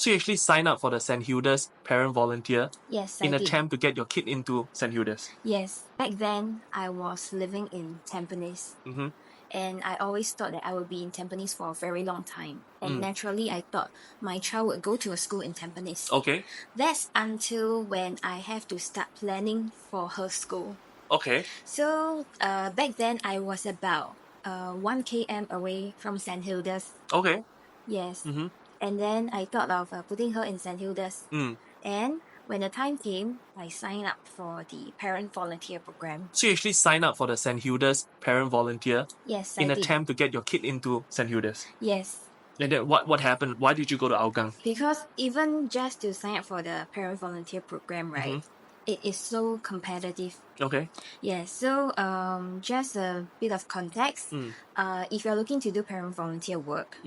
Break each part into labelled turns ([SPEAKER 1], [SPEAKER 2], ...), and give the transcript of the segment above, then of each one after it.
[SPEAKER 1] So you actually sign up for the St. Hilda's parent volunteer
[SPEAKER 2] Yes,
[SPEAKER 1] in
[SPEAKER 2] I did.
[SPEAKER 1] attempt to get your kid into St. Hilda's.
[SPEAKER 2] Yes, back then I was living in Tampines.
[SPEAKER 1] Mm-hmm.
[SPEAKER 2] And I always thought that I would be in Tampines for a very long time. And
[SPEAKER 1] Mm.
[SPEAKER 2] naturally, I thought my child would go to a school in Tampines.
[SPEAKER 1] Okay.
[SPEAKER 2] That's until when I have to start planning for her school.
[SPEAKER 1] Okay.
[SPEAKER 2] So back then, I was about 1 km away from St. Hilda's.
[SPEAKER 1] Okay.
[SPEAKER 2] Yes.
[SPEAKER 1] Mm-hmm.
[SPEAKER 2] And then I thought of putting her in St. Hilda's.
[SPEAKER 1] Mm.
[SPEAKER 2] And when the time came, I signed up for the parent volunteer program.
[SPEAKER 1] So you actually sign up for the St. Hilda's parent volunteer
[SPEAKER 2] Yes,
[SPEAKER 1] in
[SPEAKER 2] I did.
[SPEAKER 1] attempt to get your kid into St. Hilda's.
[SPEAKER 2] Yes.
[SPEAKER 1] And then what happened? Why did you go to Hougang?
[SPEAKER 2] Because even just to sign up for the parent volunteer program, right, it is so competitive.
[SPEAKER 1] Okay.
[SPEAKER 2] Yeah, so just a bit of context. If you're looking to do parent volunteer work,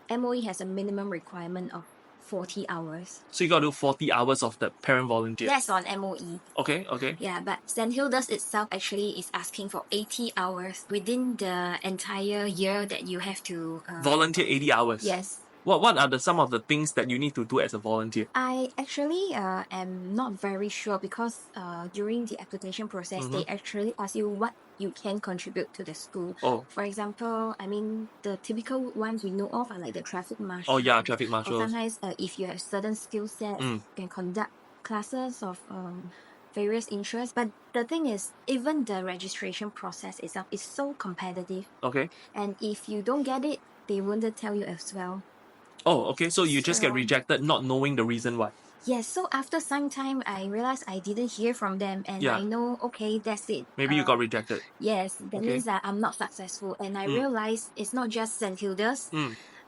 [SPEAKER 2] MOE has a minimum requirement of 40 hours.
[SPEAKER 1] So you got to do 40 hours of the parent volunteer.
[SPEAKER 2] That's on MOE.
[SPEAKER 1] Okay, okay.
[SPEAKER 2] Yeah, but St. Hilda's itself actually is asking for 80 hours within the entire year that you have to
[SPEAKER 1] Volunteer 80 hours.
[SPEAKER 2] Yes.
[SPEAKER 1] What are some of the things that you need to do as a volunteer?
[SPEAKER 2] I actually am not very sure because during the application process, they actually ask you what you can contribute to the school.
[SPEAKER 1] Oh.
[SPEAKER 2] For example, I mean, the typical ones we know of are like the traffic marshal.
[SPEAKER 1] Oh yeah, traffic
[SPEAKER 2] Or
[SPEAKER 1] marshals.
[SPEAKER 2] sometimes if you have certain skill sets, you can conduct classes of various interests. But the thing is, even the registration process itself is so competitive.
[SPEAKER 1] Okay.
[SPEAKER 2] And if you don't get it, they won't tell you as well.
[SPEAKER 1] Oh, okay. So you just get
[SPEAKER 2] So-
[SPEAKER 1] rejected, not knowing the reason why.
[SPEAKER 2] Yes, so after some time, I realized I didn't hear from them, and
[SPEAKER 1] Yeah.
[SPEAKER 2] I know, okay, that's it.
[SPEAKER 1] Maybe you got rejected.
[SPEAKER 2] Yes, that
[SPEAKER 1] Okay.
[SPEAKER 2] means that I'm not successful, and I realized it's not just St. Hilda's.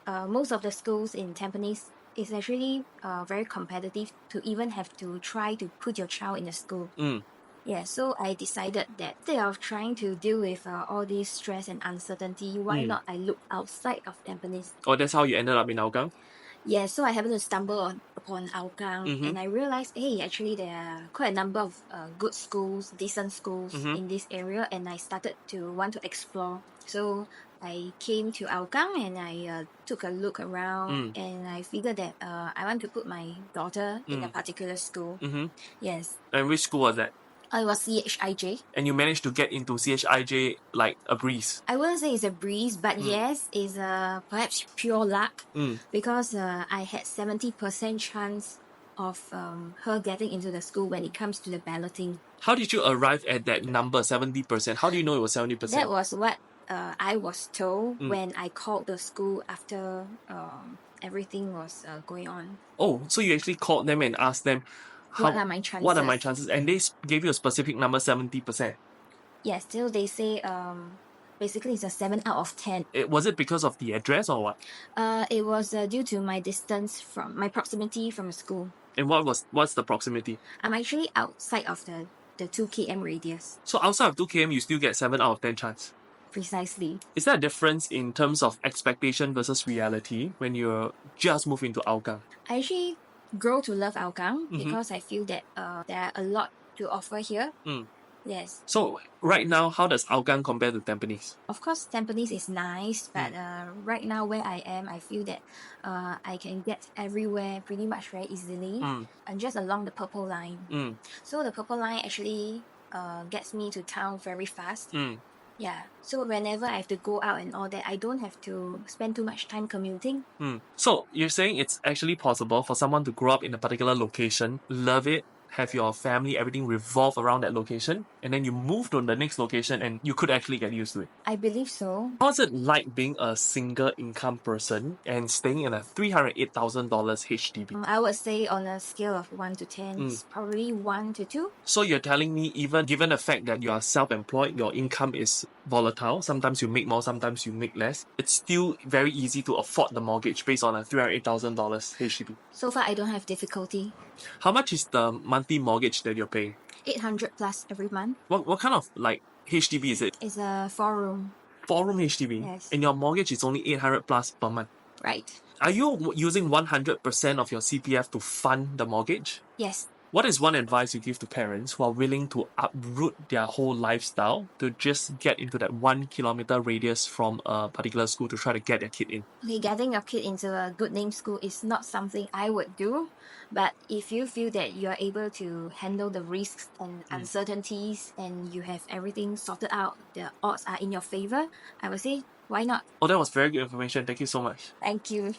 [SPEAKER 2] Most of the schools in Tampines is actually very competitive to even have to try to put your child in a school. Yeah, so I decided that instead of trying to deal with all this stress and uncertainty, why not I look outside of Tampines?
[SPEAKER 1] Oh, that's how you ended up in Hougang?
[SPEAKER 2] Yeah, so I happened to stumble upon Hougang, and I realized, hey, actually there are quite a number of good schools, decent schools in this area, and I started to want to explore. So I came to Hougang and I took a look around, and I figured that I want to put my daughter in a particular school. Yes,
[SPEAKER 1] And which school was that?
[SPEAKER 2] it was CHIJ.
[SPEAKER 1] And you managed to get into CHIJ like a breeze.
[SPEAKER 2] I wouldn't say it's a breeze, but yes, it's perhaps pure luck because I had 70% chance of her getting into the school when it comes to the balloting.
[SPEAKER 1] How did you arrive at that number, 70%? How do you know it was 70%?
[SPEAKER 2] That was what I was told when I called the school after everything was going on.
[SPEAKER 1] Oh, so you actually called them and asked them,
[SPEAKER 2] What are my chances?
[SPEAKER 1] What are my chances? And they gave you a specific number, 70%.
[SPEAKER 2] Yes, still they say basically it's a 7 out of 10.
[SPEAKER 1] Was it because of the address or what?
[SPEAKER 2] It was due to my distance from my proximity from the school.
[SPEAKER 1] And what's the proximity?
[SPEAKER 2] I'm actually outside of the 2 km radius.
[SPEAKER 1] So outside of 2 km, you still get 7 out of 10 chance.
[SPEAKER 2] Precisely.
[SPEAKER 1] Is there a difference in terms of expectation versus reality when you just move into Hougang?
[SPEAKER 2] I actually grow to love Hougang because I feel that there are a lot to offer here. Yes.
[SPEAKER 1] So right now, how does Hougang compare to Tampines?
[SPEAKER 2] Of course, Tampines is nice, but right now where I am, I feel that I can get everywhere pretty much very easily, and just along the Purple Line. So the Purple Line actually gets me to town very fast. Yeah, so whenever I have to go out and all that, I don't have to spend too much time commuting.
[SPEAKER 1] So you're saying it's actually possible for someone to grow up in a particular location, love it, have your family, everything revolve around that location, and then you move to the next location and you could actually get used to it.
[SPEAKER 2] I believe so.
[SPEAKER 1] How's it like being a single income person and staying in a $308,000 HDB?
[SPEAKER 2] I would say on a scale of 1 to 10, it's probably 1 to 2.
[SPEAKER 1] So you're telling me even given the fact that you are self-employed, your income is volatile, sometimes you make more, sometimes you make less, it's still very easy to afford the mortgage based on a $308,000 HDB.
[SPEAKER 2] So far, I don't have difficulty.
[SPEAKER 1] How much is the monthly mortgage that you're paying?
[SPEAKER 2] 800 plus every month.
[SPEAKER 1] What kind of like HDB is it?
[SPEAKER 2] It's a 4-room.
[SPEAKER 1] 4-room HDB?
[SPEAKER 2] Yes.
[SPEAKER 1] And your mortgage is only 800 plus per month.
[SPEAKER 2] Right.
[SPEAKER 1] Are you using 100% of your CPF to fund the mortgage?
[SPEAKER 2] Yes.
[SPEAKER 1] What is one advice you give to parents who are willing to uproot their whole lifestyle to just get into that 1 kilometer radius from a particular school to try to get their kid in?
[SPEAKER 2] Okay, getting your kid into a good name school is not something I would do, but if you feel that you are able to handle the risks and uncertainties and you have everything sorted out, the odds are in your favor, I would say, why not?
[SPEAKER 1] Oh, that was very good information. Thank you so much.
[SPEAKER 2] Thank you.